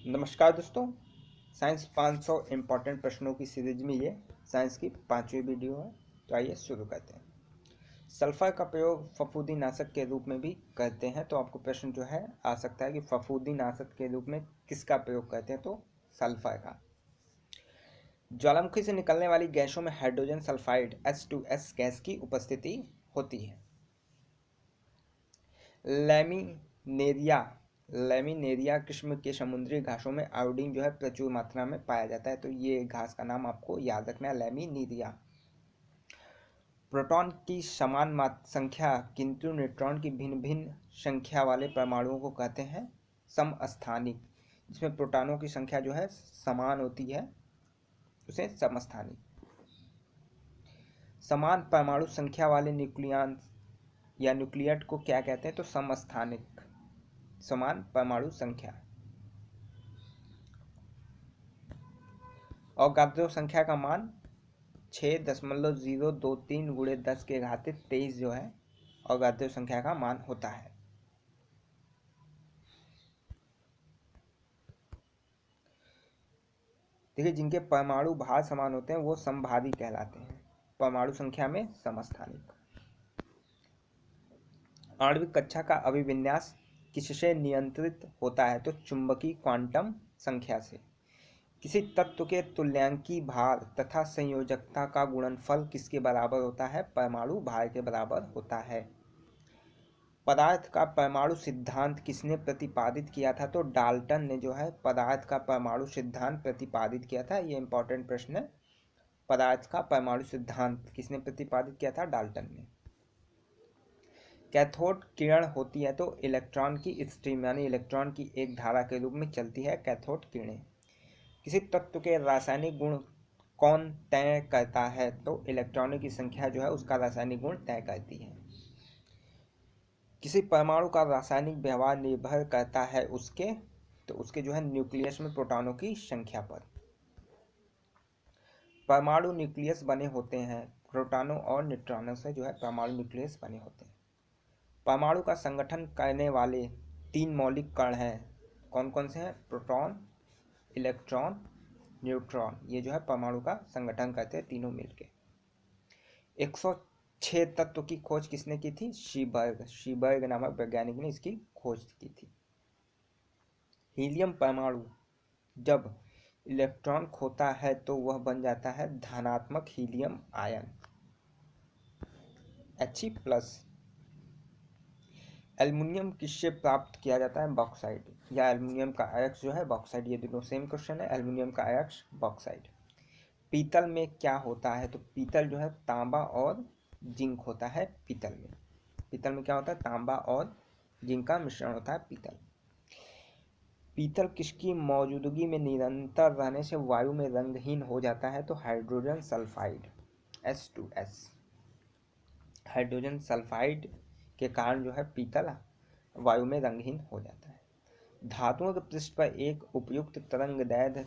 नमस्कार दोस्तों, science 500 important प्रश्नों की सीरीज में ये साइंस की 5वीं वीडियो है। तो आइए शुरू करते हैं। सल्फर का प्रयोग फफूंदी नाशक के रूप में भी करते हैं। तो आपको प्रश्न जो है आ सकता है कि फफूंदी नाशक के रूप में किसका प्रयोग करते हैं, तो सल्फर का। ज्वालामुखी से निकलने वाली गैसों में हाइड्रोजन सल्फाइड H2S गैस की उपस्थिति होती है। लैमिनेरिया किस्म के समुद्री घासों में आयोडीन जो है प्रचुर मात्रा में पाया जाता है। तो ये घास का नाम आपको याद रखना है, लैमिनेरिया। प्रोटॉन की समान संख्या किंतु न्यूट्रॉन की भिन्न भिन्न संख्या वाले परमाणुओं को कहते हैं समस्थानिक। जिसमें प्रोटॉनों की संख्या जो है समान होती है उसे समस्थानिक। समान परमाणु संख्या वाले न्यूक्लियन या न्यूक्लियट को क्या कहते हैं, तो समस्थानिक। समान परमाणु संख्या। अवगाद्रो संख्या का मान 6.023 गुणे 10 के घातिक 23 जो है अवगाद्रो संख्या का मान होता है। देखिए, जिनके परमाणु भार समान होते हैं वो समभारी कहलाते हैं, परमाणु संख्या में समस्थानिक। आणविक कक्षा का अभिविन्यास किससे नियंत्रित होता है, तो चुंबकीय क्वांटम संख्या से। किसी तत्व के तुल्यांकी भार तथा संयोजकता का गुणनफल किसके बराबर होता है, परमाणु भार के बराबर होता है। पदार्थ का परमाणु सिद्धांत किसने प्रतिपादित किया था, तो डाल्टन ने जो है पदार्थ का परमाणु सिद्धांत प्रतिपादित किया था। ये इंपॉर्टेंट प्रश्न है। पदार्थ का परमाणु सिद्धांत किसने प्रतिपादित किया था, डाल्टन ने। कैथोड किरण होती है तो इलेक्ट्रॉन की स्ट्रीम यानी इलेक्ट्रॉन की एक धारा के रूप में चलती है कैथोड किरणें। किसी तत्व के रासायनिक गुण कौन तय करता है, तो इलेक्ट्रॉनों की संख्या जो है उसका रासायनिक गुण तय करती है। किसी परमाणु का रासायनिक व्यवहार निर्भर करता है उसके जो है न्यूक्लियस में प्रोटॉनों की संख्या पर। परमाणु न्यूक्लियस बने होते हैं प्रोटॉनों और न्यूट्रॉनों से जो है परमाणु न्यूक्लियस बने होते हैं। परमाणु का संगठन करने वाले 3 मौलिक कण हैं, कौन कौन से हैं, प्रोटॉन, इलेक्ट्रॉन, न्यूट्रॉन। ये जो है परमाणु का संगठन करते हैं तीनों मिलके। 106 तत्व की खोज किसने की थी, शीबर्ग नामक वैज्ञानिक ने इसकी खोज की थी। हीलियम परमाणु जब इलेक्ट्रॉन खोता है तो वह बन जाता है धनात्मक हीलियम आयन He+। एल्युमिनियम किससे प्राप्त किया जाता है, बॉक्साइट या एल्युमिनियम का अयस्क जो है बॉक्साइट। ये दोनों सेम क्वेश्चन है, एल्युमिनियम का अयस्क बॉक्साइट। पीतल में क्या होता है, तो पीतल जो है तांबा और जिंक होता है पीतल में। पीतल में क्या होता है, तांबा और जिंक का मिश्रण होता है पीतल। पीतल किसकी मौजूदगी में निरंतर रहने से वायु में रंगहीन हो जाता है, तो hydrogen sulphide H2S। Hydrogen sulphide के कारण जो है पीतल वायु में रंगहीन हो जाता है। धातुओं के पृष्ठ पर एक उपयुक्त तरंगदैर्ध्य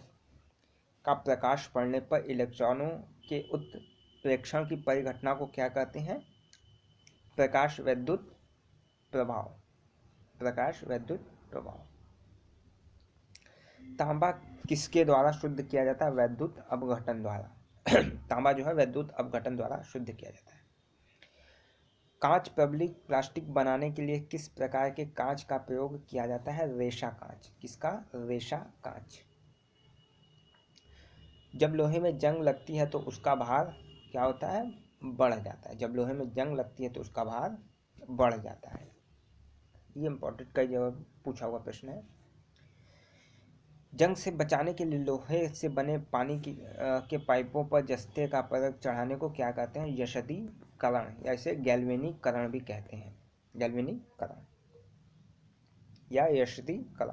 का प्रकाश पड़ने पर इलेक्ट्रॉनों के उत्प्रेक्षण की परिघटना को क्या कहते हैं, प्रकाश वैद्युत प्रभाव। प्रकाश वैद्युत प्रभाव। तांबा किसके द्वारा शुद्ध किया जाता है, वैद्युत अपघटन द्वारा। तांबा जो है वैद्युत अपघटन द्वारा शुद्ध किया जाता है। कांच पब्लिक प्लास्टिक बनाने के लिए किस प्रकार के कांच का प्रयोग किया जाता है, रेशा कांच। किसका, रेशा कांच। जब लोहे में जंग लगती है तो उसका भार क्या होता है, बढ़ जाता है। जब लोहे में जंग लगती है तो उसका भार बढ़ जाता है। ये इंपॉर्टेंट कई जगह पूछा हुआ प्रश्न है। जंग से बचाने के लिए लोहे से बने पानी के पाइपों पर जस्ते का परत चढ़ाने को क्या कहते हैं, यशदीकरण या इसे गैल्वेनीकरण भी कहते हैं। गैल्वेनीकरण या यशदीकरण।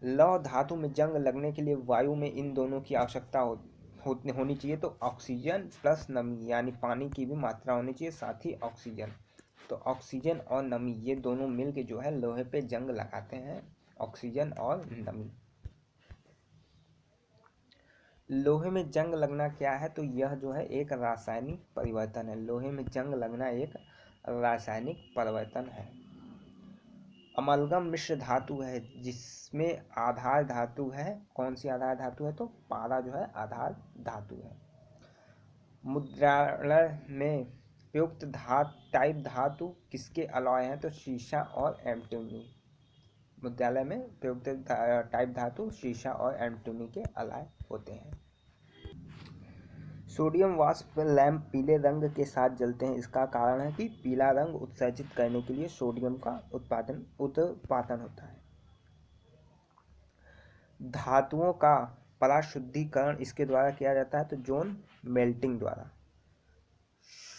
लौह धातु में जंग लगने के लिए वायु में इन दोनों की आवश्यकता होनी चाहिए, तो ऑक्सीजन प्लस नमी यानी पानी की भी मात्रा होनी चाहिए, साथ ही ऑक्सीजन। तो ऑक्सीजन और नमी ये दोनों मिलके जो है लोहे पे जंग लगाते हैं, ऑक्सीजन और नमी। लोहे में जंग लगना क्या है, तो यह जो है एक रासायनिक परिवर्तन है। लोहे में जंग लगना एक रासायनिक परिवर्तन है। अमलगम मिश्र धातु है जिसमें आधार धातु है। कौन सी आधार धातु है? तो पारा जो है आधार धातु है। मुद्रालय में प्रयुक्त टाइप धातु किसके अलॉय हैं? तो शीशा और एंटीमनी। मुद्रालय में प्रयुक्त टाइप धातु शीशा और एंटीमनी के अलॉय होते हैं। सोडियम वाष्प लैंप पीले रंग के साथ जलते हैं। इसका कारण है कि पीला रंग उत्सर्जित करने के लिए सोडियम का उत्पादन होता है। धातुओं का पराशुद्धीकरण इसके द्वारा किया जाता है, तो जोन मेल्टिंग द्वारा।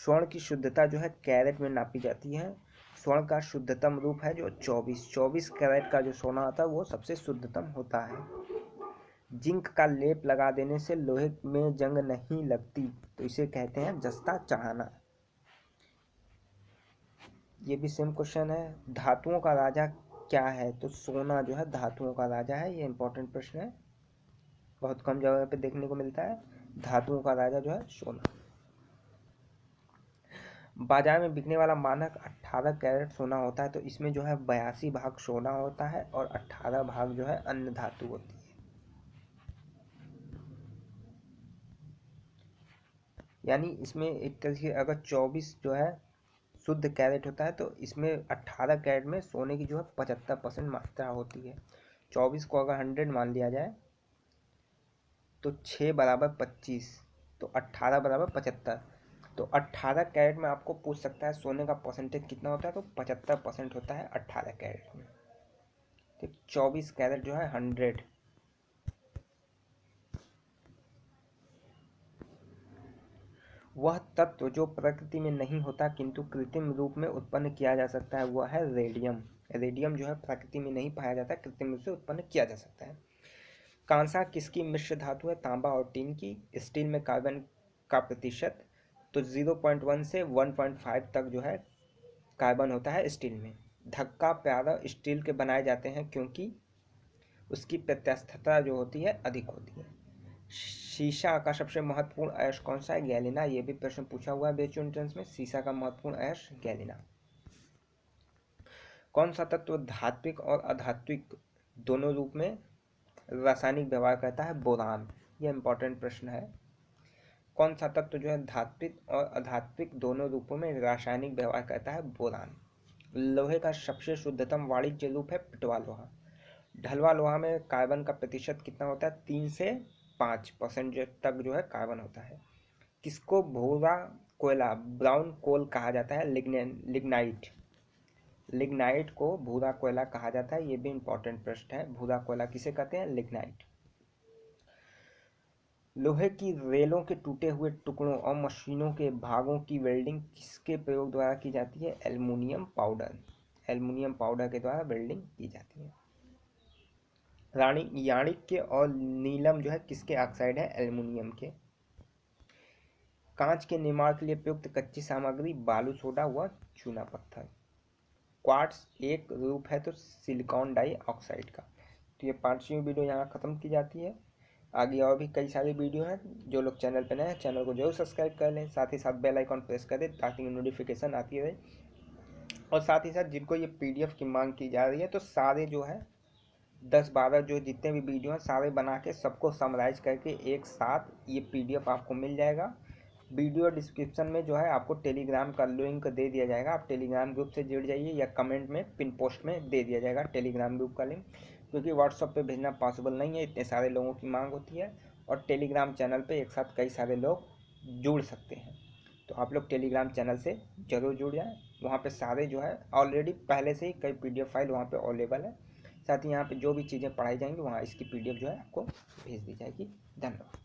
स्वर्ण की शुद्धता जो है कैरेट में नापी जाती है। स्वर्ण का शुद्धतम रूप है जो 24 कैरेट का जो सोना होता है वो सबसे शुद्धतम होता है। जिंक का लेप लगा देने से लोहे में जंग नहीं लगती, तो इसे कहते हैं जस्ता चढ़ाना। ये भी सेम क्वेश्चन है। धातुओं का राजा क्या है? तो सोना जो है धातुओं का राजा है। ये इंपॉर्टेंट प्रश्न है, बहुत कम जगह पे देखने को मिलता है। धातुओं का राजा जो है सोना। बाजार में बिकने वाला मानक 18 कैरेट सोना होता है, तो इसमें जो है 82 भाग सोना होता है और 18 भाग जो है अन्य धातु होती है। यानी इसमें एक तरह से अगर 24 जो है शुद्ध कैरेट होता है, तो इसमें 18 कैरेट में सोने की जो है 75% मात्रा होती है। 24 को अगर 100 मान लिया जाए तो 6 बराबर 25, तो 18 बराबर 75। तो 18 कैरेट में आपको पूछ सकता है सोने का परसेंटेज कितना होता है, तो 75% होता है 18 कैरेट में। तो 24 कैरेट जो है 100। वह तत्व जो प्रकृति में नहीं होता किंतु कृत्रिम रूप में उत्पन्न किया जा सकता है, वह है रेडियम। रेडियम जो है प्रकृति में नहीं पाया जाता, कृत्रिम रूप से उत्पन्न किया जा सकता है। कांसा किसकी मिश्र धातु है? तांबा और टीन की। स्टील में कार्बन का प्रतिशत तो 0.1 से 1.5 तक जो है कार्बन होता है स्टील में। धक्का प्यादा स्टील के बनाए जाते हैं क्योंकि उसकी प्रत्यास्थता जो होती है अधिक होती है। शीशा का सबसे महत्वपूर्ण अयस्क कौन सा है? गैलिना। ये भी प्रश्न पूछा हुआ है बेसिक एंट्रेंस में। शीशा का महत्वपूर्ण अयस्क गैलिना। कौन सा तत्व धात्विक और अधात्विक दोनों रूप में रासायनिक व्यवहार करता है? बोरान। ये इंपॉर्टेंट प्रश्न है। कौन सा तत्व जो है धात्विक और अधात्विक दोनों रूपों में रासायनिक व्यवहार करता है? बोरान। लोहे का सबसे शुद्धतम वाणिज्य रूप है पिटवा लोहा। ढलवा लोहा में कार्बन का प्रतिशत कितना होता है? 3 से 5% तक जो है कार्बन होता है। किसको भूरा कोयला ब्राउन कोल कहा जाता है? लिग्नाइट। लिग्नाइट को भूरा कोयला कहा जाता है। ये भी इंपॉर्टेंट प्रश्न है। भूरा कोयला किसे कहते हैं? लिग्नाइट। लोहे की रेलों के टूटे हुए टुकड़ों और मशीनों के भागों की वेल्डिंग किसके प्रयोग द्वारा की जाती है? Aluminium powder. एल्युमिनियम पाउडर के द्वारा वेल्डिंग की जाती है। याणिक्य और नीलम जो है किसके ऑक्साइड है? एल्युमिनियम के। कांच के निर्माण के लिए प्रयुक्त कच्ची सामग्री बालू सोडा व चूना पत्थर। क्वार्ट्स एक रूप है तो सिलिकॉन डाइऑक्साइड का। तो ये 5वीं वीडियो यहाँ ख़त्म की जाती है। आगे और भी कई सारी वीडियो हैं। जो लोग चैनल पर नए हैं चैनल को जरूर सब्सक्राइब कर लें, साथ ही साथ बेल आइकॉन प्रेस कर दें ताकि नोटिफिकेशन आती रहे। और साथ ही साथ जिनको ये PDF की मांग की जा रही है, तो सारे जो है 10-12 जो जितने भी वीडियो हैं सारे बना के सबको समराइज करके एक साथ ये PDF आपको मिल जाएगा। वीडियो डिस्क्रिप्शन में जो है आपको टेलीग्राम का लिंक दे दिया जाएगा। आप टेलीग्राम ग्रुप से जुड़ जाइए या कमेंट में पिन पोस्ट में दे दिया जाएगा टेलीग्राम ग्रुप का लिंक, क्योंकि व्हाट्सएप पे भेजना पॉसिबल नहीं है, इतने सारे लोगों की मांग होती है। और टेलीग्राम चैनल पे एक साथ कई सारे लोग जुड़ सकते हैं, तो आप लोग टेलीग्राम चैनल से ज़रूर जुड़ जाएँ। वहाँ पे सारे जो है ऑलरेडी पहले से ही कई PDF फाइल वहाँ पे अवेलेबल है। साथ ही यहाँ पे जो भी चीज़ें पढ़ाई जाएंगी वहाँ इसकी PDF जो है आपको भेज दी जाएगी। धन्यवाद।